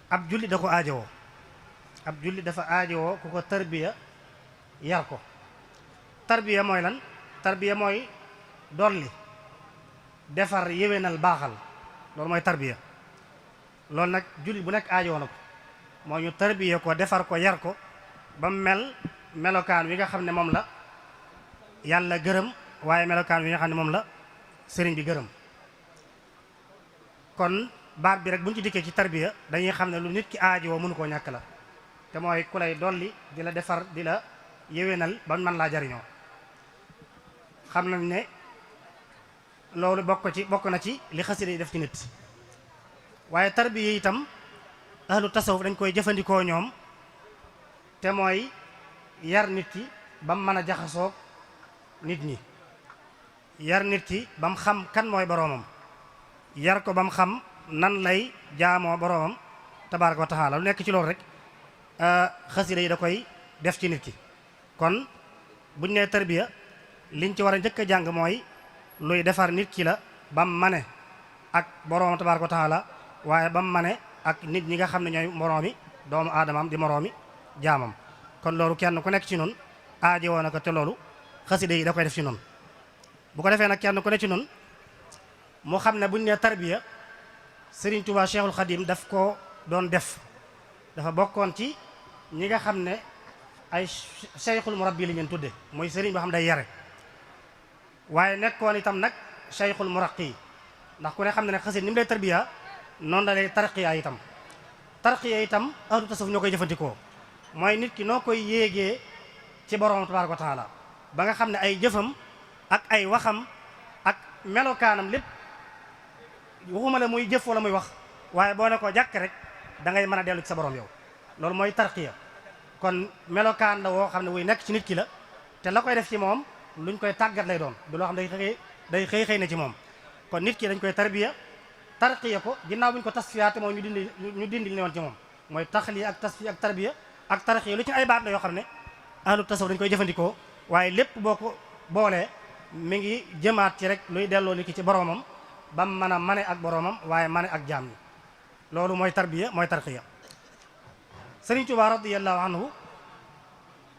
ab julli da ko aajowoo ab julli dafa aajowoo ku ko tarbiya yar ko. tarbiya mooy lan? tarbiya mooy dolli, defar, yéwénal, baaxal, loolu mooy tarbiya. loolu nag julli bu nekk aajowoo na ko, moo ñu tarbiya ko, defar ko, yar ko ba mel melokaan wi nga xam ne moom la yàlla gërëm, waaye melokaan wi nga xam ne moom la sëriñ bi gërëm. kon baat bi rek buñ ci dikkee ci tarbiya dañuy xam ne lu nit ki aajowoo mënu koo ñàkk la, te mooy ku lay dolli, di la defar, di la yéwénal ba man laa jariñoo. xam nañ ne loolu bokk na ci li xasida yi def ci nit. waaye tarbiya itam ahlu tasawuf dañ koy jëfandikoo ñoom, te mooy yar nit ki ba mu mën a jaxasoog nit ñi, yar nit ki ba mu xam kan mooy boroomam, yar ko ba mu xam nan lay jaamoo boroomam tabaaraka wa taala. lu nekk ci loolu rek xasida yi da koy def ci nit ki. kon buñ nee tarbiya liñ ci war a njëkk a jàng mooy luy defar nit ki la ba mu mane ak boroomam tabaaraka wa taala, waaye ba mu mane ak nit ñi nga xam ne ñooy moroomi doomu aadamam di moroomi jaamam. kon loolu kenn ku nekk ci nun aaji woon na ko, te loolu xasida yi da koy def ci nun. bu ko defee nag kenn ku nekk ci nun mu xam ne buñ nee tarbiya Sëriñ Tuubaa Cheikhul Khadim daf ko doon def, dafa bokkoon ci ñi nga xam ne ay cheikhul murabbi li ngeen tudde, mooy sëriñ boo xam day yare, waaye nekkoon itam nag cheikhul muraqi, ndax ku ne xam ne ne xasida ni mu lay tarbiya noonu la lay tarqiya itam. tarqiya itam ahlu tasawuf ñoo koy jëfandikoo, mooy nit ki noo koy yéegee ci borom tabaaraka wa taala ba nga xam ne ay jëfam ak ay waxam ak melokaanam lépp, waxuma la muy jëf wala muy wax, waaye boo ne ko jàkk rek da ngay mën a dellu ci sa borom yow. loolu mooy tarqiya. kon melokaan la woo xam ne wuy nekk ci nit ki la, te la koy def ci moom luñ koy tàggat lay doon, du loo xam ne day xëy na ci moom. kon nit ki dañ koy tarqiya ko, ginnaaw bu ñu ko tasfiyaate moom ñu dindi li ne woon ci moom, mooy taxliya ak tasfiya ak tarbiya ak tarqiya. lu ci ay baat la yoo xam ne ahlu tasawuf dañ koy jëfandikoo, waaye lépp boo ko boolee mi ngi jëmaat ci rek luy delloo nit ki ci boromam ba mu mën a mane ak boromam, waaye mane ak jaam ñi. loolu mooy tarbiya, mooy tarqiya. Sëriñ Tuubaa radiyallahu anhu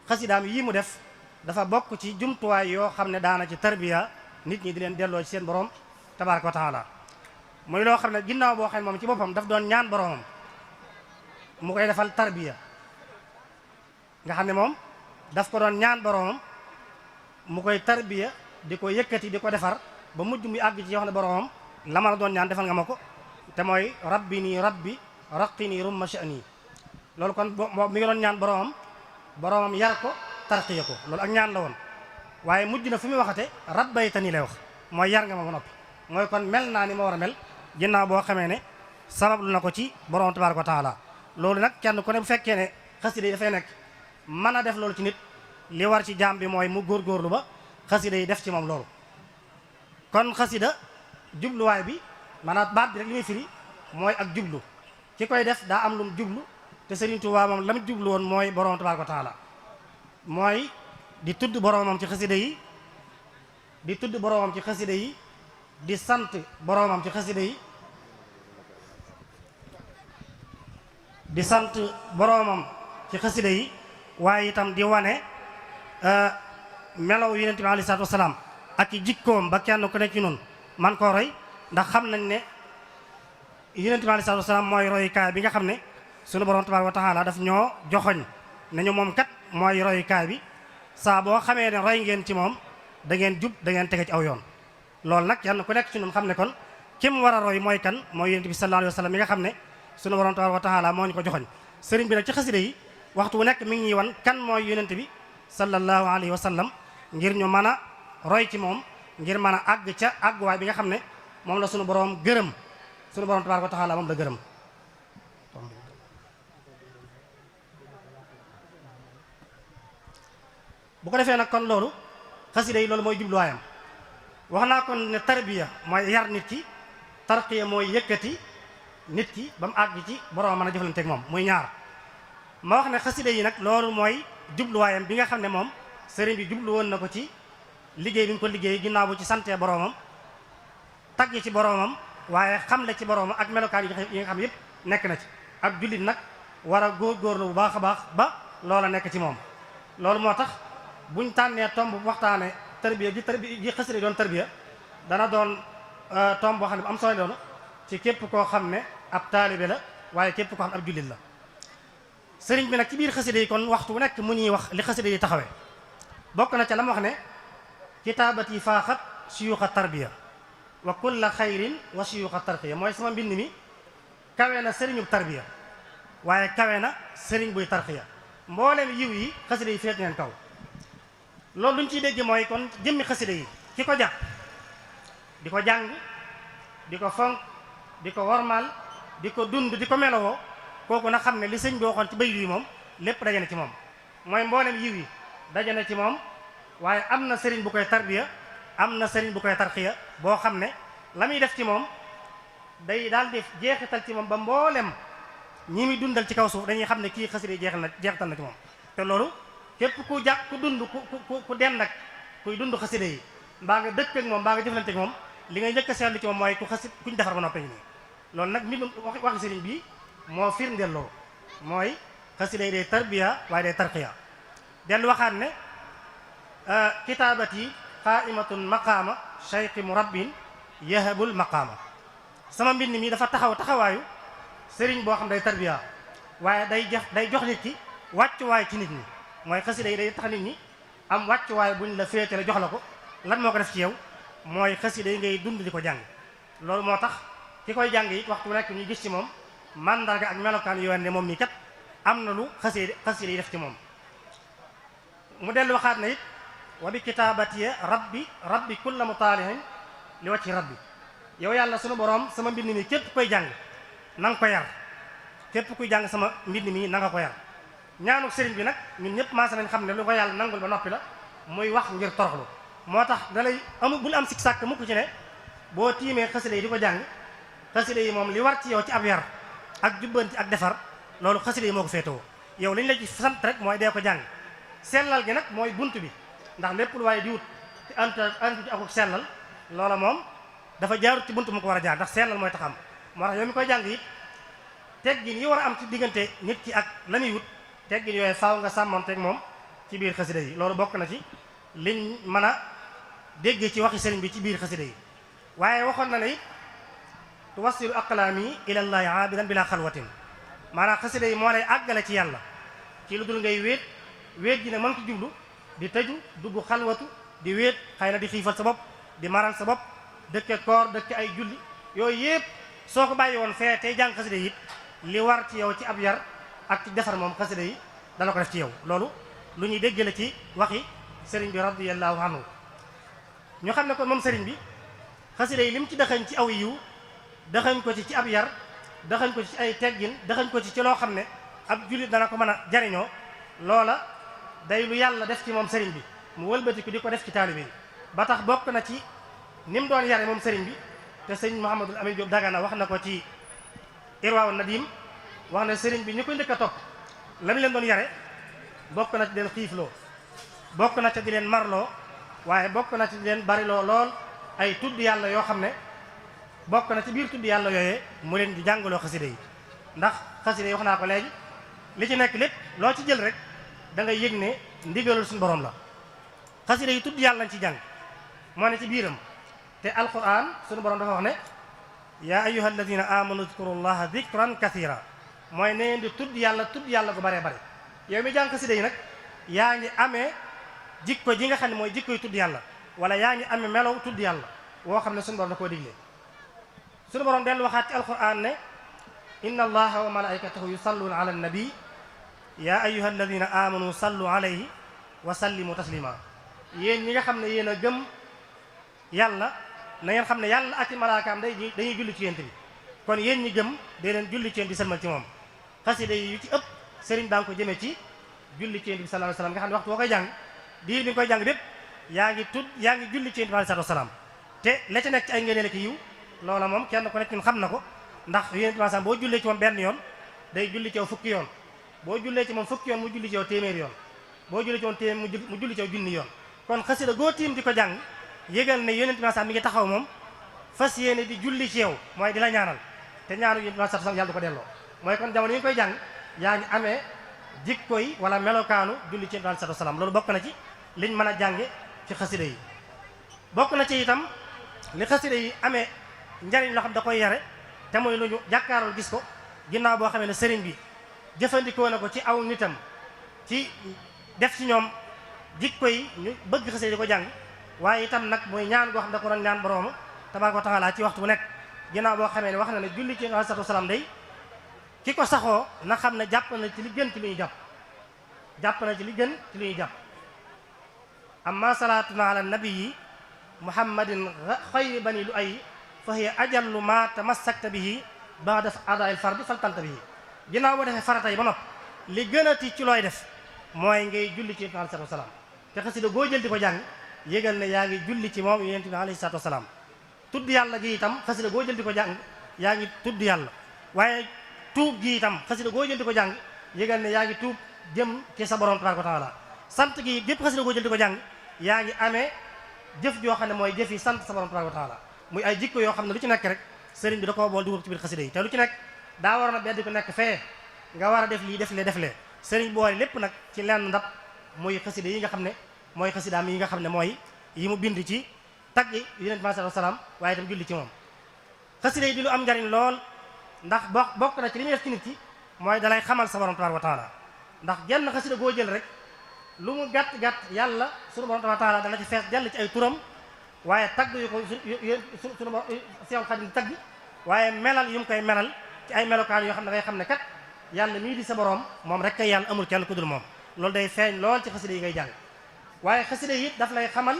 xasidaam yii mu def dafa bokk ci jumtuwaay yoo xam ne daana ci tarbiya nit ñi di leen delloo ci seen borom tabaaraka wa taala. mooy loo xam ne ginnaaw boo xam ne moom ci boppam daf doon ñaan boromam mu koy defal tarbiya, nga xam ne moom daf ko doon ñaan boromam mu koy tarbiya, di ko yëkkati, di ko defar ba mujj muy àgg ci yoo xam ne boromam la ma la doon ñaan defal nga ma ko, te mooy rabbi nii rabbi raqi nii rumma sha'ni. loolu kon mi ngi doon ñaan boromam yar ko, tarqiya ko, loolu ak ñaan la woon. waaye mujj na fu muy waxate rabbaytani lay wax, mooy yar nga ma ba noppi, mooy kon mel naa ni ma war a mel ginnaaw boo xamee ne sabablu na ko ci borom tabaaraka wa taala. loolu nag kenn ku ne bu fekkee ne xasida yi dafay nekk mën a def loolu ci nit, li war ci jaam bi mooy mu góorgóorlu ba xasida yi def ci moom loolu. kon xasida jubluwaay bi maanaam baat bi rek li muy firi mooy ak jublu, ki koy def daa am lum jublu, te Sëriñ Tuubaa moom la mu jublu woon mooy borom tabaaraka wa taala, mooy di tudd boromam ci xasida yi, di tudd boromam ci xasida yi, di sant boromam ci xasida yi, di sant boromam ci xasida yi, waaye itam di wane melaw yonent bi alayhi salaatu wasalaam ak i jikkoom ba kenn ku nekk ci noonu man koo roy. ndax xam nañ ne yonent bi alayhi salaatu wasalaam mooy royukaay bi nga xam ne sunu borom tabaaraka wa taala daf ñoo joxoñ nañu moom kat mooy royukaay bi, saa boo xamee ne roy ngeen ci moom da ngeen jub, da ngeen tege ci aw yoon. loolu nag kenn ku nekk ci ñun xam ne kon kim war a roy mooy kan, mooy yonent bi sallallahu alayhi wa sallam mi nga xam ne sunu borom tabaaraka wa taala moo ñu ko joxoñ. sëriñ bi nag ci xasida yi waxtu wu nekk mi ngi ñuy wan kan mooy yonent bi sallallahu alayhi wa sallam, ngir ñu mën a roy ci moom, ngir mën a àgg ca àgguwaay bi nga xam ne moom la sunu borom gërëm, sunu borom tabaaraka wa taala moom la gërëm. bu ko defee nag kon loolu xasida yi loolu mooy jubluwaayam. wax naa kon ne tarbiya mooy yar nit ki, tarqiya mooy yëkkati nit ki ba mu àgg ci borom mën a jëflanteeg moom, muy ñaar. ma wax ne xasida yi nag loolu mooy jubluwaayam bi nga xam ne moom sëriñ bi jublu woon na ko ci liggéey bi ñu ko liggéey ginnaaw bu ci santee boromam, tagg ci boromam, waaye xamle ci boromam ak melokaan yi nga xam yëpp nekk na ci. ak jullit nag war a góorgóorlu bu baax a baax ba loola nekk ci moom. loolu moo tax buñ tànnee tomb bu waxtaane tarbiya ji xasida doon tarbiya dana doon tomb boo xam ne bu am solo doon ci képp koo xam ne ab taalibe la waaye képp koo xam ne ab jullit la. sëriñ bi nag ci biir xasida yi kon waxtu bu nekk mu ñuy wax li xasida yi taxawee bokk na ca la mu wax ne kitaabati faaxat suyuuxa tarbiya wa kulla xayrin wa suyuuxa tarqiya mooy sama mbind mi kawe na sëriñu tarbiya waaye kawe na sëriñ buy tarqiya mboolem yiw yi xasida yi féet neen kaw. loolu luñ ciy dégg mooy kon jëmmi xasida yi ki ko jàpp di ko jàng di ko fonk di ko wormaal di ko dund di ko melowoo kooku na xam ne li sëñ bi waxoon ci bay yi moom lépp daje na ci moom. mooy mboolem yiw yi daje na ci moom waaye am na sëriñ bu koy tarbiya am na sëriñ bu koy tarxiya boo xam ne la muy def ci moom day daal di jeexital ci moom ba mboolem ñi muy dundal ci kaw suuf dañuy xam ne kii xasida yi jeexital na ci moom. te loolu képp ku jàpp ku dund ku den ak kuy dund xasida yi mbaa nga dëkk ak moom mbaa nga jëflante ak moom li ngay njëkk a seetlu ci moom mooy kuñ defar ba noppi nii. loolu nag mbir waxi sëriñ bi moo firndeel loolu mooy xasida yi day tarbiya waaye day tarqiya. dellu waxaat ne kitaabati qaimatun maqaama shaykhi murabbin yahabul maqaama sama mbind mi dafa taxawaayu sëriñ boo xam day tarbiya waaye day jox nit ki wàccuwaay ci nit ñi. mooy xasida yi day tax nit ñi am wàccuwaay buñ la féete la jox la ko lan moo ko def ci yow mooy xasida yi ngay dund di ko jàng. loolu moo tax ki koy jàng it waxtu bu nekk ñu gis ci moom mandarga ak melokaan yoo ne moom mii kat am na lu xasida yi def ci moom. mu dellu waxaat na it wa bi kitaabatiya rabbi kulla mutaalihin li wacci rabbi yow yàlla sunu borom sama mbind mi képp koy jàng na nga ko yar képp kuy jàng sama mbind mi na nga ko yar. ñaanu sëriñ bi nag ñun ñëpp maasa nañ xam ne lu ko yàlla nangul ba noppi la muy wax ngir toroxlu. moo tax dalay bul am sikk sàkk mukk ci ne boo tiimee xasida yi di ko jàng xasida yi moom li war ci yow ci ab yar ak jubbanti ak defar loolu xasida yi moo ko féetewoo. yow li ñu la ci sant rek mooy dee ko jàng sellal gi nag mooy bunt bi ndax lépp lu waaye di wut te antu ci akuk sellal loola moom dafa jaarut ci bunt mu ko war a jaar ndax sellal mooy taxam. moo tax yow mi koy jàng it teggin yi war a am ci diggante nit ki ak la muy wut teggin yooyu faaw nga sàmmanteeg moom ci biir xasida yi. loolu bokk na ci liñ mën a déggee ci waxi sëriñ bi ci biir xasida yi. waaye waxoon na ne it tuwassilu aqlaami ilallaahi aabidan bila xalwatin maanaam xasida yi moo lay àggale ci yàlla ci lu dul ngay wéet ji ne mën ko jublu di tëju dugg xalwatu di wéet xëy na di xiifal sa bopp di maral sa bopp dëkke koor dëkke ay julli yooyu yëpp soo ko bàyyi woon fee tey jàng xasida yi it li war ci yow ci ab yar ak ci defar moom xasida yi dana ko def ci yow. loolu lu ñuy dégg la ci waxi sëriñ bi radiyallahu anhu. ñu xam ne kon moom sëriñ bi xasida yi lim ci dëxañ ci aw yiw dëxañ ko ci ab yar dëxañ ko ci ay teggin dëxañ ko ci loo xam ne ab jullit dana ko mën a jariñoo loola day lu yàlla def ci moom sëriñ bi mu wëlbatiku di ko def ci taalibe yi. ba tax bokk na ci ni mu doon yare moom sëriñ bi te sëñ Mouhamadul Amin Diop Dagana wax na ko ci Irwaawu Nadim wax ne sëriñ bi ñu koy njëkk a topp la mu leen doon yare bokk na ci di leen xiifloo bokk na ci di leen marloo waaye bokk na ci di leen bariloo lool ay tudd yàlla yoo xam ne bokk na ci biir tudd yàlla yooyee mu leen di jàngaloo xasida yi. ndax xasida yi wax naa ko léegi li ci nekk lépp loo ci jël rek da ngay yëg ne ndigalul suñu borom la. xasida yi tudd yàlla lañ ci jàng moo ne ci biiram te alquran suñu borom dafa wax ne yaa ayyuha alladina amanu zkurullaha dikran kathira mooy ne ngeen di tudd yàlla gu baree bare. yow mi jàng xasida yi nag yaa ngi amee jikko ji nga xam ne mooy jikko yi tudd yàlla wala yaa ngi amee melow tudd yàlla woo xam ne suñu borom da koo digle. suñu borom dellu waxaat ci alquran ne inna allaha wa malaikatahu yusalluna ala nabi yaa ayyuha alladina amanu sallu alayhi wa sallimu taslima. yéen ñi nga xam ne yéen a gëm yàlla na ngeen xam ne yàlla ak i malaakaam dañuy julli ci yént bi kon yéen ñi gëm day leen julli ci yént di sëlmal ci moom. xasida yi yu ci ëpp sëriñ daa ngi ko jëmee ci julli ci yént bi sallallahu alayhi wasallam nga xam ne waxtu boo koy jàng diir bi nga koy jàng bépp yaa ngi julli ci yént bi alayhi salaam te la ci nekk ci ay ngëneel ki yiw loola moom kenn ku nekk ñun xam na ko ndax yént bi boo jullee ci moom benn yoon day julli ci yow fukki yoon boo jullee ci moom fukki yoon mu julli ci yow téeméeri yoon boo jullee ci moom téeméer mu julli ci yow junni yoon. kon xasida goo tiim di ko jàng yëgal ne yonent bi mi ngi taxaw moom fas yéene di julli ci yow mooy di la ñaanal te ñaanu yonent bi yàlla du ko delloo. mooy kon jamono yi koy jàng yaa ngi amee jikko yi wala melokaanu julli ci Yonent bi sallallahu alayhi wasallam loolu bokk na ci liñ mën a jànge ci xasida yi. bokk na ci itam li xasida yi amee njariñ loo xam da koy yare te mooy lu ñu jàkkaaroon gis ko ginnaaw boo xamee ne sëriñ bi jëfandikoo na ko ci aw nitam ci def ci ñoom jikko yi ñu bëgg xasida di ko jàng waaye itam nag mooy ñaan goo xam da ko doon ñaan boroom tabaaraka wa taala ci waxtu bu nekk ginnaaw boo xamee ne wax na ne julli ci Yonent bi salaam day ki ko saxoo na xam ne jàpp na ci li gën ci li ñuy jàpp na ci li gën ci li ñuy jàpp amma salaatuna ala nabii muhammadin xayri bani lu ay fa hiya ajallu ma tamassakta bihi ba'da adaa'il fardi faltanta bihi ginnaaw boo defee farata yi ba nopp li gën a ti ci looy def mooy ngay julli ci Yonent bi alayhi salaam te xasida goo jël di ko jàng yégal ne yaa ngi julli ci moom Yonent bi alayhi salaam tudd yàlla gi itam xasida goo jël di ko jàng yaa ngi tudd yàlla waaye tuub gi itam xasida goo jël di ko jàng yégal ne yaa ngi tuub jëm ci sa borom tabaaraka wa taala sant gi gépp xasida goo jël di ko jàng yaa ngi amee jëf joo xam ne mooy jëf yi sant sa borom tabaaraka wa taala muy ay jikko yoo xam ne lu ci nekk rek sëriñ bi da koo bool dugal ci biir xasida yi te lu ci nekk daa war na beddi ko nekk fee nga war a def lii def lee sëriñ boole lépp nag ci lenn ndab muy xasida yi nga xam ne mooy xasidaam yi nga xam ne mooy yi mu bind ci tagg Yonent bi sallallahu alayhi wasallam waaye itam julli ci moom xasida yi di lu am njariñ lool ndax bokk na ci li muy def ci nit ki mooy dalay xamal sa borom tabaaraka wa taala ndax genn xasida goo jël rek lu mu gàtt yàlla sunu borom tabaaraka wa taala dana ci fees jàll ci ay turam waaye tagg yu ko sunu Seexul Xadiim tagg waaye melal yu mu koy melal ci ay melokaan yoo xam ne ngay xam ne kat yàlla mii di sa borom moom rek kay yàlla amul kenn ku dul moom loolu day feeñ lool ci xasida yi ngay jàng waaye xasida yi daf lay xamal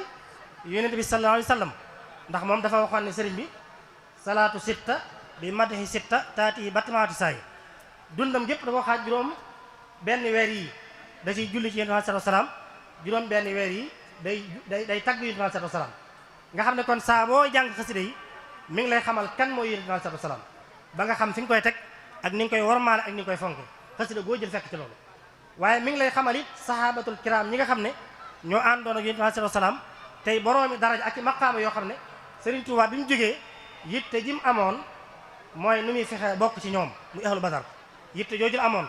Yonent bi sallallahu alayhi wasallam ndax moom dafa waxoon ne sëriñ bi salaatu sitta bi madhi sitta taati yi batmaati saay dundam gépp da ko xaaj juróom benn weer yi da ciy julli ci Yonent bi sallallahu alayhi wasallam juróom benn weer yi day tagg Yonent bi sallallahu alayhi wasallam nga xam ne kon saa boo jàng xasida yi mi ngi lay xamal kan mooy Yonent bi sallallahu alayhi wasallam ba nga xam fi nga koy teg ak ni nga koy wormaale ak ni nga koy fonk xasida goo jël fekk ci loolu waaye mi ngi lay xamal it sahabatul kiram ñi nga xam ne ñoo àndoon ak Yonent bi sallallahu alayhi wasallam tey boroomi daraja ak i maqaama yoo xam ne Serigne Touba bi mu jógee yitte ji mu amoon mooy nu muy fexe bokk ci ñoom muy ahlu badar yitte jooju amoon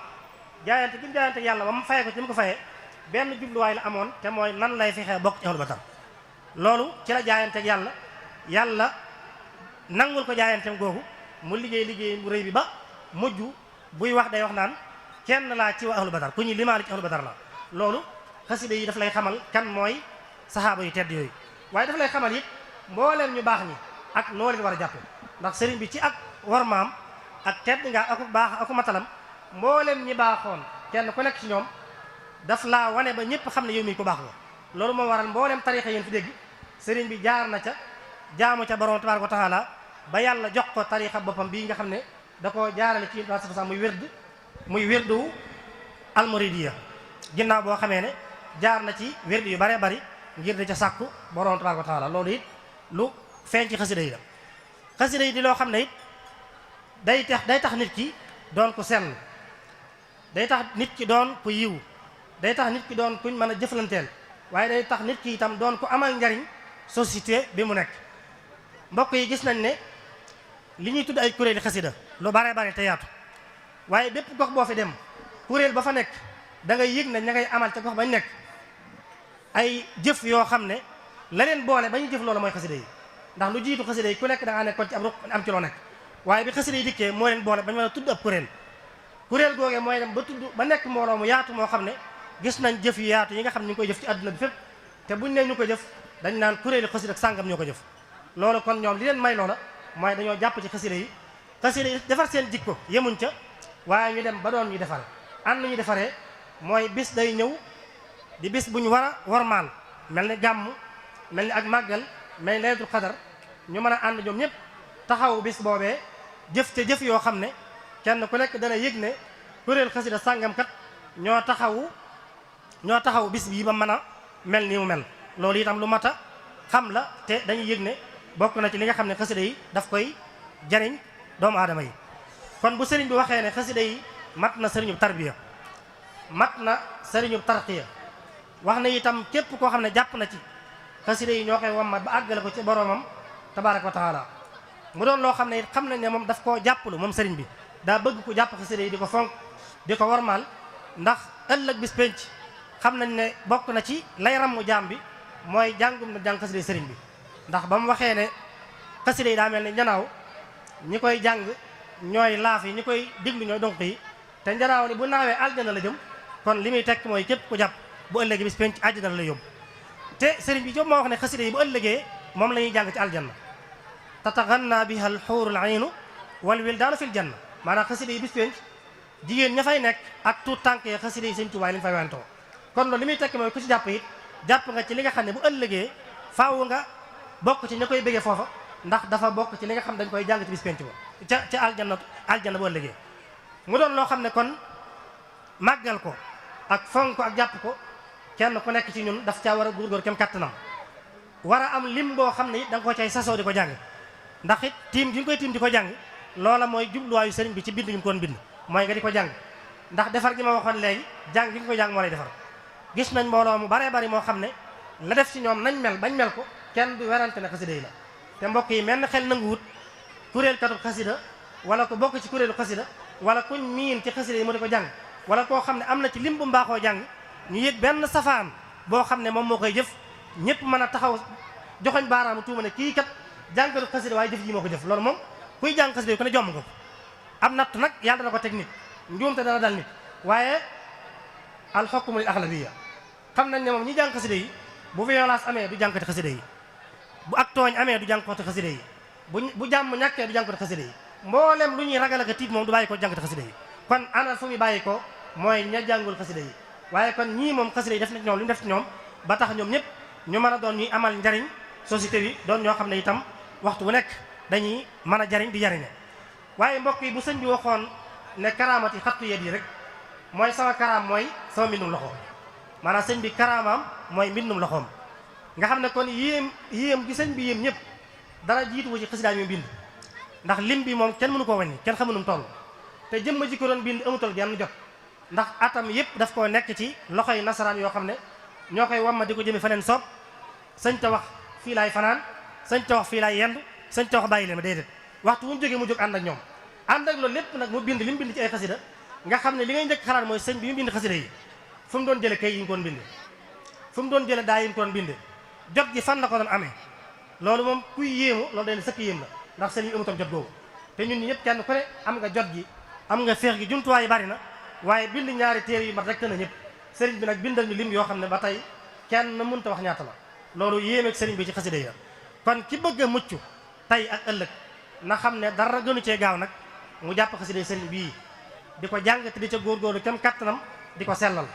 jaayante gi mu jaayante yàlla ba mu faye ko ci mu ko fayee benn jubluwaay la amoon te mooy nan lay fexe bokk ci ahlu badar loolu ci la jaayante ak yàlla nangul ko jaayanteem googu mu liggéey bu rëy bi ba mujj buy wax day wax naan kenn laa ci waa ahlu badar ku ñu limaali ci ahlu badar la loolu xasida yi daf lay xamal kan mooy saxaaba yu tedd yooyu waaye daf lay xamal it mbooleem ñu baax ñi ak noo leen war a jàppe ndax sëriñ bi ci ak war maam ak tedd nga aku baax aku matalam mbooleem ñi baaxoon kenn ku nekk ci ñoom daf laa wane ba ñëpp xam ne yow mii ko baax nga loolu moo waral mbooleem tarixa yéen fi dégg sëriñ bi jaar na ca jaamu ca borom tabaaraka wa taala ba yàlla jox ko tarixa boppam bii nga xam ne da ko jaarale ci sax muy wirdu almuridiya ginnaaw boo xamee ne jaar na ci wirdu yu bare bari ngir di ca sàkku borom tabaaraka wa taala loolu it lu feeñ ci xasida yi la xasida yi di loo xam ne it day tax nit ki doon ku sell day tax nit ki doon ku yiw day tax nit ki doon kuñ mën a jëflanteel waaye day tax nit ki itam doon ku amal njariñ société bi mu nekk mbokk yi gis nañ ne li ñuy tudd ay kuréeli xasida lu bare bare te yaatu waaye bépp gox boo fi dem kuréel ba fa nekk da ngay yëg ne ña ngay amal ca gox bañ nekk ay jëf yoo xam ne la leen boole ba ñu jëf loolu mooy xasida yi ndax lu jiitu xasida yi ku nekk da ngaa nekkoon ci ab ruq am ci loo nekk waaye bi xasida yi dikkee moo leen boole ba ñu mën a tudd ab kuréel googee mooy dem ba tudd ba nekk mbooloo mu yaatu moo xam ne gis nañ jëf yu yaatu yi nga xam ne ñu ngi koy jëf ci àdduna bi fépp te buñ ne ñu ko jëf dañ naan kuréeli xasida ak sàngam ñoo ko jëf loolu kon ñoom li leen may loola mooy dañoo jàpp ci xasida yi defar seen jikko yemuñ ca waaye ñu dem ba doon ñu defare ànd ñu defaree mooy bis day ñëw di bis bu ñu war a warmaal mel ni gàmm mel ni ak màggal mel ni laylatul qadar ñu mën a ànd ñoom ñëpp taxaw bis boobee jëf ca jëf yoo xam ne kenn ku nekk dana yëg ne kuréel xasida sàngam kat ñoo taxaw bis bii ba mën a mel nii mu mel loolu itam lu mat a xam la te dañuy yëg ne bokk na ci li nga xam ne xasida yi daf koy jariñ doomu aadama yi kon bu sëriñ bi waxee ne xasida yi mat na sëriñub tarbiya mat na sëriñub tarqiya wax na itam képp koo xam ne jàpp na ci xasida yi ñoo koy wammat ba àggale ko ci boromam tabaaraka wa taala mu doon loo xam ne it xam nañ ne moom daf koo jàppalu moom sëriñ bi daa bëgg ku jàpp xasida yi di ko fonk di ko warmaal, ndax ëllëg bis penc xam nañ ne bokk na ci lay rammu jaam bi mooy jàngum na jàng xasida yi sëriñ bi. ndax ba mu waxee ne xasida yi daa mel ne njanaaw ñi koy jàng ñooy laaf yi ñi koy diglu ñooy donk yi, te njanaaw ni bu naawee aljana la jëm, kon li muy tekk mooy képp ku jàpp bu ëllëgee bis penc àjjana la yóbbu. te sëriñ bi moo wax ne xasida yi bu ëllëgee moom la ñuy jàng ci aljanna, tataganna biha al xuurul aynu wal wildaanu fil janna. maanaam xasida yi bis penc jigéen ña fay nekk ak tuut tànk yi xasida yi sëñ Tuubaa lañ fay wantoo. kon loolu li muy tekki mooy ku ci jàpp it jàpp nga ci li nga xam ne bu ëllëgee faaw nga bokk ci ña koy bëggee foofa, ndax dafa bokk ci li nga xam dañ koy jàng ci bis penc ba ca aljanna bu ëllëgee. mu doon loo xam ne kon màggal ko ak fonk ko ak jàpp ko kenn ku nekk ci ñun daf caa war a góorgóor kem kattanam, war a am lim boo xam ne it da nga ko cay sasoo di ko jàng. ndax it tiim gi nga koy tiim di ko jàng loola mooy jubluwaayu sëriñ bi ci bind gi mu koon bind, mooy nga di ko jàng. ndax defar gi ma waxoon léegi jàng gi nga koy jàng moo lay defar. gis nañ mbooloo mu baree bari moo xam ne la def ci ñoom nañ mel bañ mel ko kenn du werante ne xasida yi la. te mbokk yi mel na xel nanguwut kuréel katub xasida wala ko bokk ci kuréelu xasida wala kuñ miin ci xasida yi mu di ko jàng wala koo xam ne am na ci lim bu mbaaxoo jàng ñu yëg benn safaan boo xam ne moom moo koy jëf ñëpp mën a taxaw joxoñ baaraamu tuuma ne kii kat jàngkatu xasida waaye jëf ji moo ko jëf. loolu moom kuy jàng xasida yi ku ne jomm ko. am natt nag yàlla dana ko teg nit, njuumte dana dal nit, waaye alxukmu lil axlabiya. xam nañ ne moom ñi jàng xasida yi bu violence amee du jàngkati xasida yi, bu ak tooñ amee du jàngkati xasida yi, bu jàmm ñàkkee du jàngkati xasida yi, mboolem lu ñuy ragal ak tiit moom du bàyyi ko jàngkati xasida yi. kon anal fu muy bàyyi ko mooy ña jàngul xasida yi. waaye kon ñii moom xasida yi def na ñoom lu ñu def ci ñoom ba tax ñoom ñëpp ñu mën a doon ñuy amal njariñ société bi, doon ñoo xam ne itam waxtu bu nekk dañuy mën a jariñ di jariñe. waaye mbokk yi bu sëñ bi waxoon ne karaamati xattu yet yi rek mooy sama karaam mooy sama mbindum loxo, maanaam sëñ bi karaamaam mooy mbindum loxoom. nga xam ne kon yéem gi sëñ bi yéem ñëpp dara jiituwu ci xasidaa mi bind, ndax lim bi moom kenn mënu koo wàññi, kenn xamu nu mu toll. te jëmma ji ko doon bind amutal genn jot, ndax atam yëpp daf koo nekk ci loxoy nasaraan yoo xam ne ñoo koy wamma di ko jëme feneen soob. sañ ta wax fii laay fanaan, sañ ta wax fii laay yendu, sañ ta wax bàyyi leen ma déedéet, waxtu wu mu jógee mu jóg ànd ak ñoom. ànd ak loolu lépp nag mu bind li mu bind ci ay xasida nga xam ne li ngay njëkk xalaat mooy sëñ bi mu bind xasida yi fu mu doon jële kay yi ñu ko doon binde, fu mu doon jële daa yi ñu ko doon binde, jot gi fan la ko doon amee. loolu moom kuy yéemu loolu day sëkk yéem la, ndax sëñ bi amutoon jot googu. te ñun ñi ñëpp kenn ku ne am nga jot gi, am nga feex gi, jumtuwaay yi bari na, waaye bind ñaari téere yu mat rek te na ñëpp. sëriñ bi nag bindal ñu lim yoo xam ne ba tey kenn mënta wax ñaata la. loolu yéemeeg sëriñ bi ci xasida yi la. kon ki bëgg a mucc tey ak ëllëg na xam ne dara gënu cee gaaw nag mu jàpp xasida yi sëriñ bii di ko jàng te di ca góorgóorlu kem kattanam di ko sellal.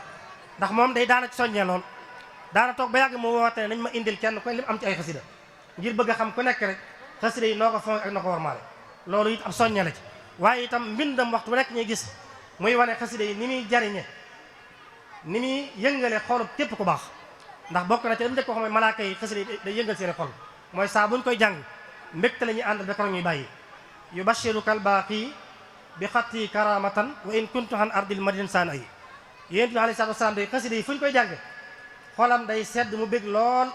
ndax moom day daana ci soññee lool, daana toog ba yàgg mu woote ne nañ ma indil kenn ku ne lim am ci ay xasida ngir bëgg a xam ku nekk rek xasida yi noo ko fonk ak noo ko warmaale. loolu it am soññee la ci. waaye itam mbindam waxtu bu nekk ñuy gis muy wane xasida yi ni muy jariñe, ni muy yëngale xolub képp ku baax. ndax bokk na ci li mu njëkk wax mooy malaaka yi xasida yi day yëngal seeni xol, mooy saa buñ koy jàng mbégte la ñuy àndal ba keroog ñuy bàyyi. yubashiruka al-baaqi bi xatti karamatan wa in kuntu an ardil madin saan ay. yéen bi alayhi salaatu wasalaam day xasida yi fu ñu koy jàng xolam day sedd mu bég lool,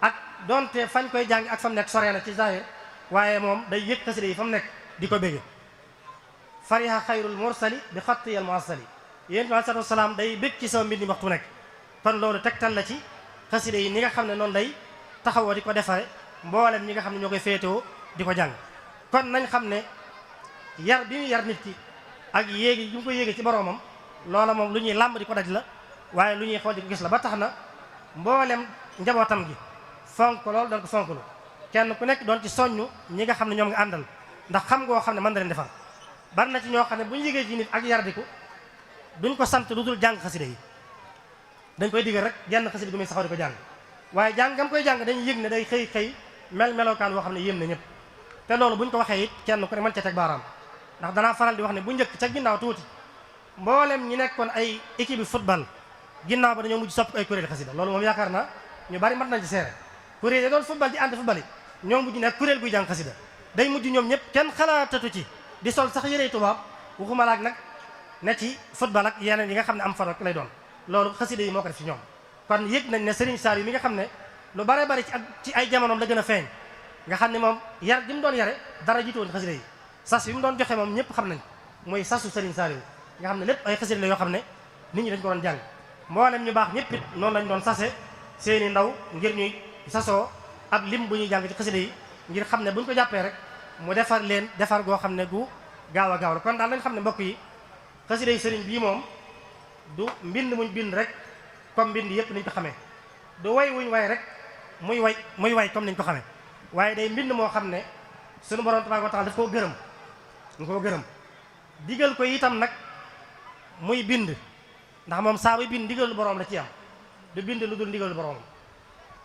ak donte fañ koy jàng ak fa mu nekk sore na ci zahir, waaye moom day yëg xasida yi fa mu nekk di ko bégge. fariha xayrul mursali bi xatti al muassali. yéen bi alayhi salaatu wasalaam day bég ci sama mbind mi waxtu nekk. kon loolu tegtal la ci xasida yi ni nga xam ne noonu lay taxawoo di ko defare mboolem ñi nga xam ne ñoo koy féetewoo di ko jàng. kon nañ xam ne yar bi ñu yar nit ki ak yéegi yu mu ko yéegi ci boroomam loola moom lu ñuy làmb di ko daj la, waaye lu ñuy xool di ko gis la. ba tax na mboolem njabootam gi fonk loolu doon ko fonklu, kenn ku nekk doon ci soññu ñi nga xam ne ñoom nga àndal, ndax xam ngoo xam ne mën na leen defar. bari na ci ñoo xam ne bu ñu yégee ci nit ak yardiku duñ ko sant lu dul jàng xasida yi, dañ koy digal rek genn xasida gu muy saxaw di ko jàng, waaye jàngam koy jàng dañuy yëg ne day xëy melokaan woo xam ne yéem na ñëpp. te loolu buñ ko waxee it kenn ku ne mën ca teg baaraam, ndax danaa faral di wax ne bu njëkk ca ginnaaw tuuti mboolem ñi nekkoon ay équipe bi football ginnaaw ba dañoo mujj sopp ay kuréel xasida. loolu moom yaakaar naa ñu bari mat nañ ci seere. kuréel yi doon football di ànd football yi ñoo mujj nekk kuréel guy jàng xasida. day mujj ñoom ñëpp kenn xalaatatu ci di sol sax yërey tubaab, waxuma laak nag ne ci football ak yeneen yi nga xam ne am farok lay doon. loolu xasida yi moo ko def ci ñoom. kon yëg nañ ne Serigne Saliou mi nga xam ne lu bare bari ci ay jamonoom la gën a feeñ, nga xam ne moom yar gi mu doon yare dara jiitu woon xasida yi. sas yi mu doon joxe moom ñëpp xam nañ, mooy sasu Serigne Saliou nga xam ne lépp ay xasida la yoo xam ne nit ñi dañ ko doon jàng mboolem ñu baax ñëpp it noonu lañ doon sase seeni ndaw ngir ñuy sasoo ab lim bu ñuy jàng ci xasida yi ngir xam ne buñ ko jàppee rek mu defar leen defar goo xam ne gu gaaw a gaaw la kon daal lañ xam ne mbokk yi xasida yi sëriñ bii moom du mbind muñ bind rek comme mbind yëpp niñ ko xamee du way wuñ way rek muy way comme niñ ko xamee waaye day mbind moo xam ne sunu borom tabaaraka wa taala daf koo gërëm digal ko itam nag muy bind ndax moom saa buy bind ndigalu borom la ci am du bind lu dul ndigalu borom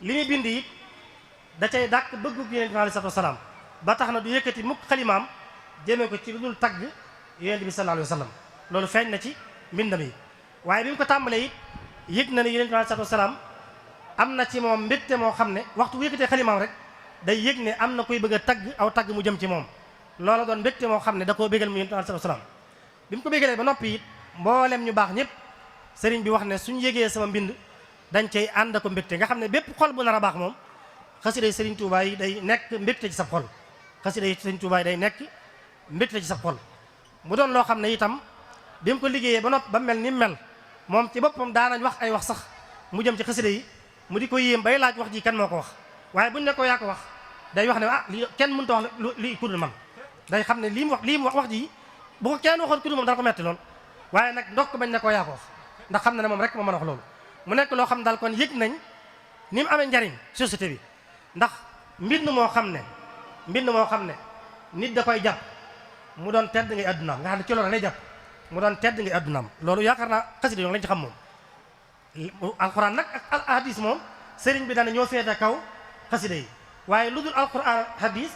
li muy bind it da cay dàkk bëggu yonent bi alayhi salaatu wasalaam ba tax na du yëkkati mukk xalimaam jëmee ko ci lu dul tagg yonent bi sallallahu alayhi wa sallam loolu feeñ na ci mbindam yi waaye bi mu ko tàmbalee it yëg na ne yonent bi alayhi salaatu wasalaam am na ci moom mbégte moo xam ne waxtu bu yëkkatee xalimaam rek day yëg ne am na kuy bëgg a tagg aw tagg mu jëm ci moom loola doon mbégte moo xam ne da koo bégal mu yonent bi alayhi salaatu wasalaam bi mu ko bégalee ba noppi it mboolem ñu baax ñëpp sëriñ bi wax ne suñu yëgee sama mbind dañ cay ànd ko mbégte nga xam ne bépp xol bu nar a baax moom xasida yi sëriñ Tuubaa yi day nekk mbégte ci sa xol xasida yi sëriñ Tuubaa yi day nekk mbégte ci sa xol mu doon loo xam ne itam bi mu ko liggéeyee ba noppi ba mel ni mel moom ci boppam daanañ wax ay wax sax mu jëm ci xasida yi mu di ko yéem bay laaj wax ji kan moo ko wax waaye buñ ne ko yaa ko wax day wax ne lii kenn mënut a wax lii ku dul man day xam ne lii mu wax ji bu ko kenn waxoon ku dul moom dana ko metti lool waaye nag ndokk bañ ne ko yaa ko wax ndax xam na ne moom rek moo mën a wax loolu mu nekk loo xam daal kon yëg nañ ni mu amee njariñ société bi ndax mbind moo xam ne nit da koy jàpp mu doon tedd ngay addunaam nga xam ne ci loolu lay jàpp mu doon tedd ngay addunaam loolu yaakaar naa xasida yoo lañ ci xam moom alxuraan nag ak hadis moom sëriñ bi dana ñoo féete kaw xasida yi waaye lu dul alxuraan hadis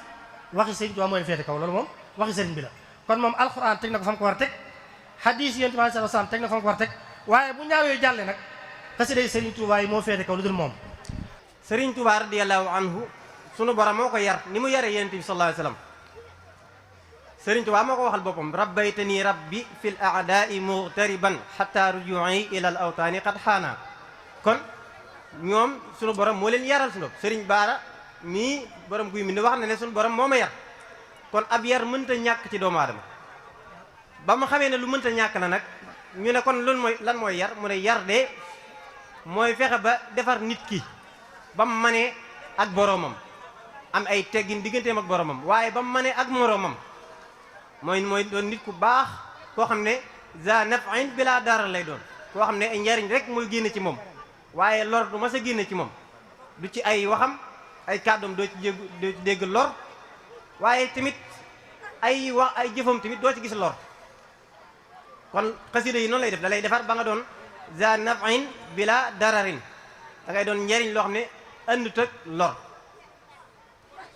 waxi sëriñ Tuubaa mooy féete kaw loolu moom waxi sëriñ bi la kon moom alxuraan teg na ko fa mu ko war a teg hadis yonent bi sallallahu alayhi wasallam teg na ko fa mu ko war a teg waaye bu ñaar yooyu jàllee nag xasida yi sëriñ Tuubaa yi moo féete kaw lu dul moom sëriñ Tuubaa radiyallahu anhu sunu borom moo ko yar ni mu yaree yonent bi sallallahu alayhi wasallam sëriñ Tuubaa moo ko waxal boppam rabbaytani rabbi fil a'da'i mughtariban hatta ruju'i ila al awtaani qad xaana kon ñoom sunu borom moo leen yaral sunu sëriñ Baara mii borom guy mi ni wax na ne sunu borom moo ma yar kon ab yar mënta ñàkk ci doomu aadama ba ma xamee ne lu mënta ñàkk na nag ñu ne kon lan mooy yar mu ne yar de mooy fexe ba defar nit ki ba mu mënee ak boroomam am ay teggin digganteem ak boroomam waaye ba mu mënee ak moroomam mooy doon nit ku baax koo xam ne za naf'in bila dara lay doon koo xam ne ay njariñ rek mooy génne ci moom waaye lor du ma sa génne ci moom du ci ay waxam ay kàddoom doo ci dégg lor waaye tamit ay jëfam tamit doo ci gis lor kon xasida yi noonu lay def da lay defar ba nga doon za naf'in bila dararin da ngay doon njariñ loo xam ne andut ak lor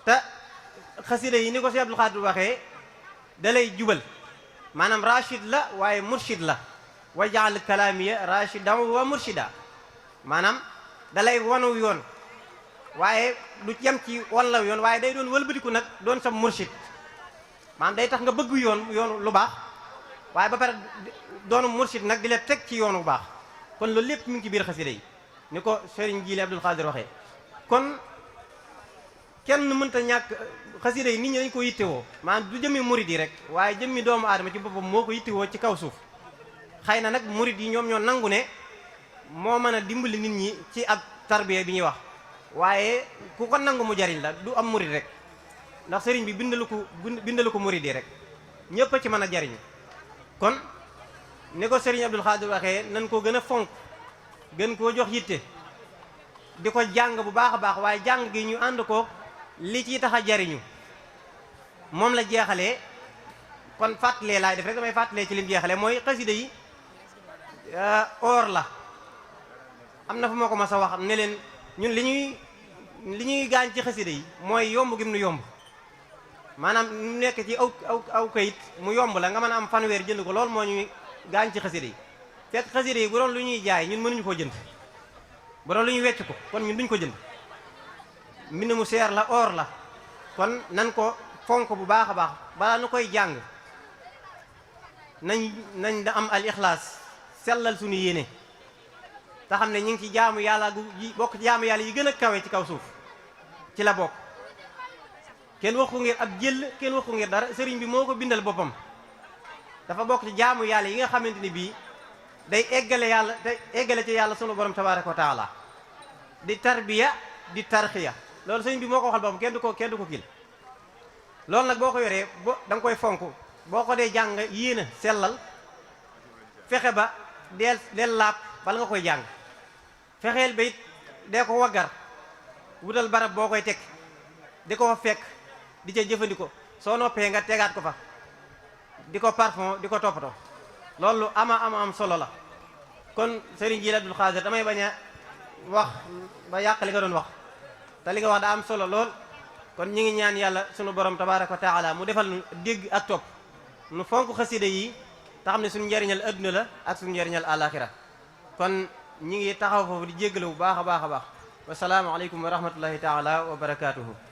te xasida yi ni ko si Abdul Xaadir waxee da lay jubal maanaam rachid la waaye murshid la wa jaal kalaamiya rachidan wa murshida maanaam da lay wanu yoon waaye du yem ci walla yoon waaye day doon wëlbatiku nag doon sa murshid maanaam day tax nga bëgg yoon lu baax waaye ba pare doonu murshid nag di la teg ci yoon bu baax kon loolu lépp mi ngi ci biir xasida yi ni ko Sëriñ Jiili Abdul Xaadir waxee kon kenn mënta ñàkk xasida yi nit ñi dañ ko yittewoo maanaam du jëmmi murid yi rek waaye jëmmi doomu aadama ci boppam moo ko yittewoo ci kaw suuf xëy na nag murid yi ñoom ñoo nangu ne moo mën a dimbali nit ñi ci ak tarbiya bi ñuy wax waaye ku ko nangu mu jariñ la du am murid rek ndax sëriñ bi bindalu ko murid yi rek ñëpp a ci mën a jariñ kon ni ko sëriñ Abdul Xaadir waxee nan ko gën a fonk gën koo jox yitte di ko jàng bu baax a baax waaye jàng gi ñu ànd ko li ci tax a jariñu moom la jeexalee kon fàttalee laay def rek damay fàttalee ci lim jeexalee mooy xasida yi or la am na fu ma ko mas a wax ne leen ñun li ñuy gaañ ci xasida yi mooy yomb gi mu nu yomb maanaam mu nekk ci aw kayit mu yomb la nga mën a am fanweer jënd ko loolu moo ñuy gaañ ci xasida yi fekk xasida yi bu doon lu ñuy jaay ñun mënuñu koo jënd bu doon lu ñuy wecc ko kon ñun duñ ko jënd mbind mu seer la or la kon nan ko fonk bu baax a baax balaa nu koy jàng nañ da am al ixlaas sellal suñu yéene te xam ne ñu ngi ci jaamu yàlla bokk ci jaamu yàlla yi gën a kawe ci kaw suuf ci la bokk kenn wax ko ngir ab jël kenn wax ko ngir dara sëriñ bi moo ko bindal boppam dafa bokk ci jaamu yàlla yi nga xamante ni bii day eggale ci yàlla sunu borom tabaraka wa taala di tarbiya di tarxiya loolu sëñ bi moo ko waxal boppam kenn du ko kil loolu nag boo ko yoree da nga koy fonk boo ko dee jàng yéena sellal fexe ba deel laab bala nga koy jàng fexeel ba it dee ko waggar wutal barab boo koy teg di ko fa fekk di ca jëfandikoo soo noppee nga tegaat ko fa di ko parfum di ko toppatoo loolu am solo la kon Serigne Djily Abdou Khadre damay bañ a wax ba yàq li nga doon wax te li nga wax da am solo lool kon ñi ngi ñaan yàlla sunu borom tabaraka wa taala mu defal nu dégg ak topp nu fonk xasida yi te xam ne suñu njariñal adduna la ak suñu njariñal àlaxira kon ñi ngi taxaw foofu di jéggalu bu baax a baax a baax wasalaamu aleykum wa rahmatullahi taala wa barakaatuhu